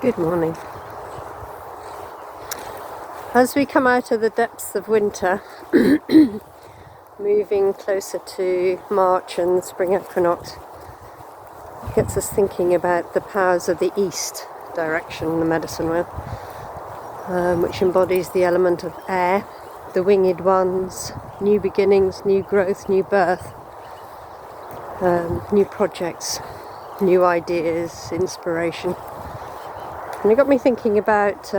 Good morning. As we come out of the depths of winter, moving closer to March and the spring equinox, it gets us thinking about the powers of the east direction, the medicine wheel, which embodies the element of air, the winged ones, new beginnings, new growth, new birth, new projects, new ideas, inspiration. And it got me thinking about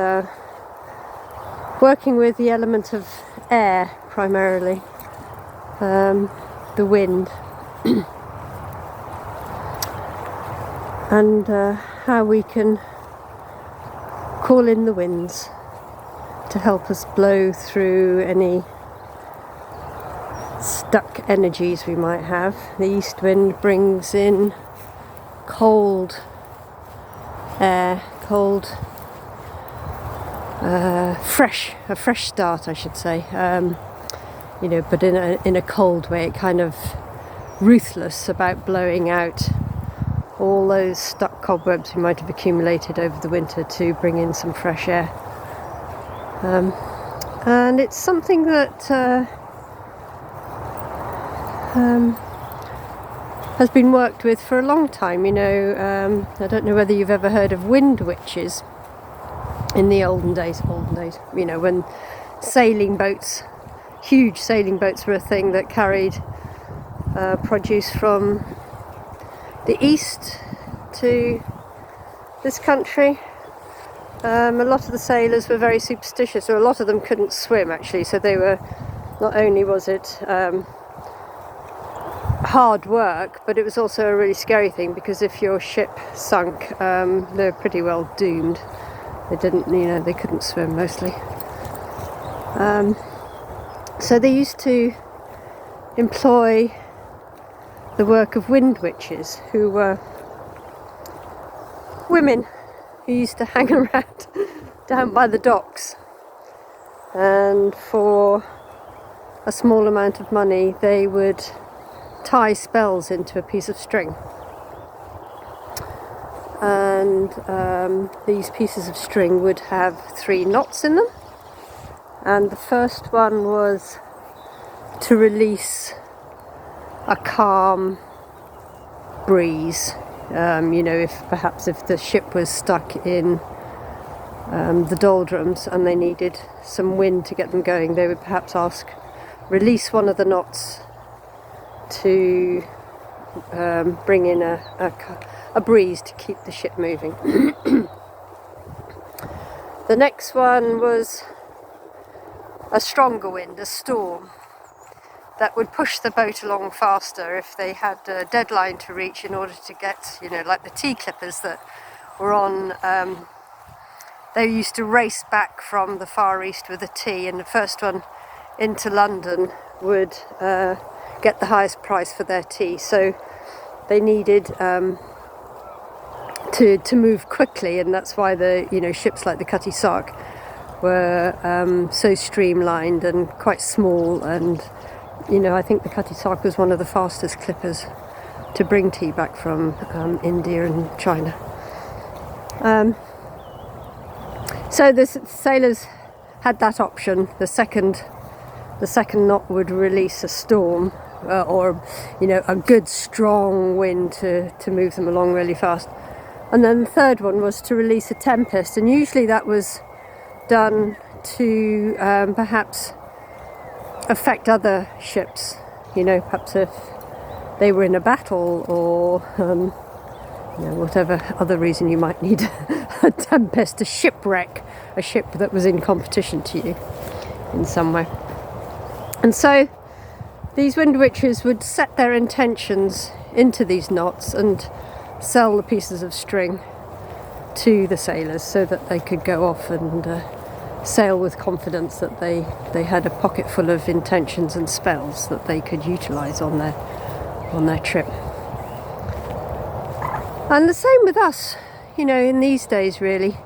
working with the element of air primarily, the wind, and how we can call in the winds to help us blow through any stuck energies we might have. The east wind brings in cold air, cold, a fresh start, I should say. But in a cold way, kind of ruthless about blowing out all those stuck cobwebs we might have accumulated over the winter to bring in some fresh air. And it's something that has been worked with for a long time. I don't know whether you've ever heard of wind witches. In the olden days, when sailing boats, huge sailing boats were a thing that carried produce from the east to this country. A lot of the sailors were very superstitious, or a lot of them couldn't swim actually, so they were, not only was it hard work, but it was also a really scary thing, because if your ship sunk, they were pretty well doomed. They couldn't swim mostly. So they used to employ the work of wind witches, who were women who used to hang around down by the docks, and for a small amount of money they would tie spells into a piece of string. And these pieces of string would have 3 knots in them, and the first one was to release a calm breeze. If the ship was stuck in the doldrums and they needed some wind to get them going, they would perhaps release one of the knots to bring in a breeze to keep the ship moving. The next one was a stronger wind, a storm, that would push the boat along faster if they had a deadline to reach in order to get, like the tea clippers that were on, they used to race back from the Far East with a tea, and the first one into London would get the highest price for their tea. So they needed to move quickly, and that's why the ships like the Cutty Sark were so streamlined and quite small. And I think the Cutty Sark was one of the fastest clippers to bring tea back from India and China. So the sailors had that option. The second knot would release a storm, or a good strong wind to move them along really fast. And then the third one was to release a tempest, and usually that was done to perhaps affect other ships, perhaps if they were in a battle, or whatever other reason you might need a tempest, a shipwreck, a ship that was in competition to you in some way. And so these wind witches would set their intentions into these knots and sell the pieces of string to the sailors so that they could go off and sail with confidence that they had a pocket full of intentions and spells that they could utilise on their trip. And the same with us, in these days really.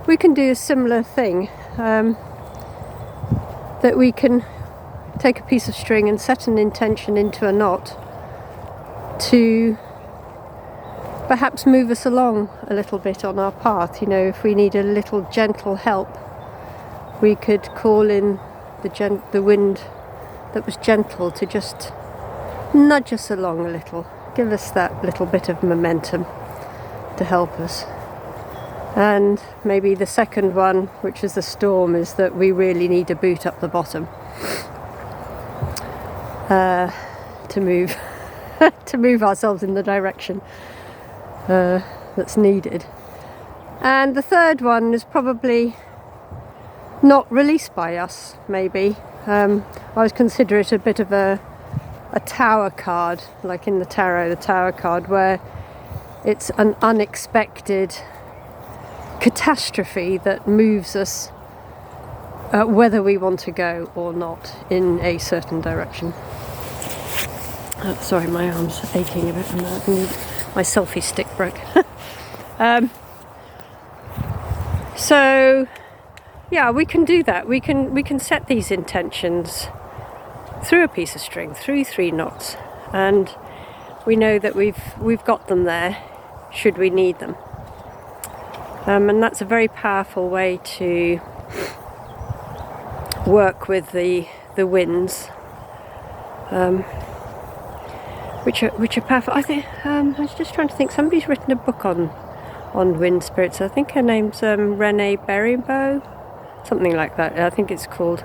We can do a similar thing, that we can take a piece of string and set an intention into a knot to perhaps move us along a little bit on our path. You know, if we need a little gentle help, we could call in the wind that was gentle to just nudge us along a little, give us that little bit of momentum to help us. And maybe the second one, which is the storm, is that we really need to boot up the bottom to move to move ourselves in the direction that's needed. And the third one is probably not released by us, maybe. I would consider it a bit of a tower card, like in the tarot, the tower card, where it's an unexpected catastrophe that moves us whether we want to go or not in a certain direction. Sorry, my arm's aching a bit. My selfie stick broke. So yeah, we can do that. We can set these intentions through a piece of string, through 3 knots, and we know that we've got them there should we need them. And that's a very powerful way to work with the winds, which are powerful. I think I was just trying to think. Somebody's written a book on wind spirits. I think her name's Renee Berrybow, something like that. I think it's called.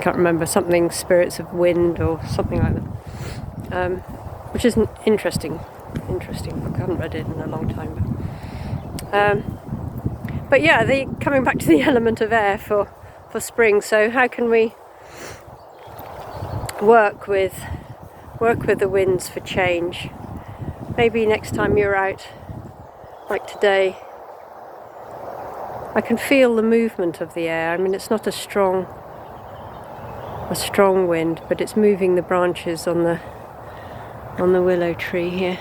Can't remember, something spirits of wind or something like that. Which is an interesting book. I haven't read it in a long time. But yeah, coming back to the element of air for spring. So how can we work with the winds for change? Maybe next time you're out, like today, I can feel the movement of the air. I mean, it's not a strong wind, but it's moving the branches on the willow tree here.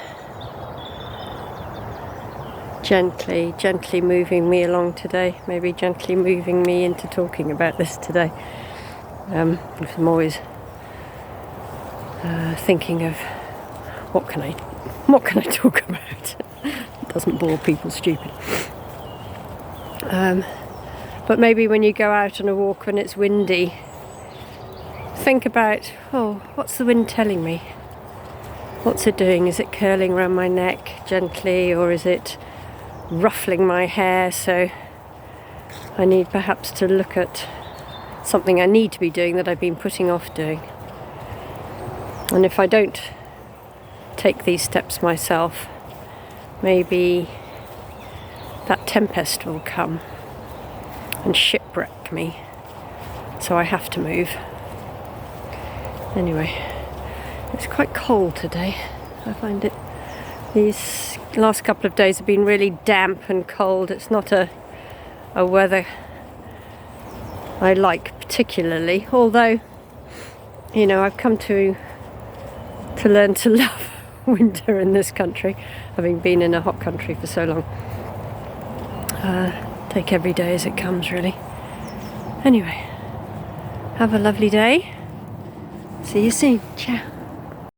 Gently moving me along today, maybe gently moving me into talking about this today. I'm always thinking of what can I talk about. It doesn't bore people stupid. But maybe when you go out on a walk when it's windy, think about, what's the wind telling me? What's it doing? Is it curling around my neck gently, or is it ruffling my hair? So I need perhaps to look at something I need to be doing that I've been putting off doing. And if I don't take these steps myself, maybe that tempest will come and shipwreck me. So I have to move. Anyway, it's quite cold today. I find it. These last couple of days have been really damp and cold. It's not a weather I like particularly, although, you know, I've come to learn to love winter in this country, having been in a hot country for so long. Take every day as it comes, really. Anyway, have a lovely day. See you soon. Ciao.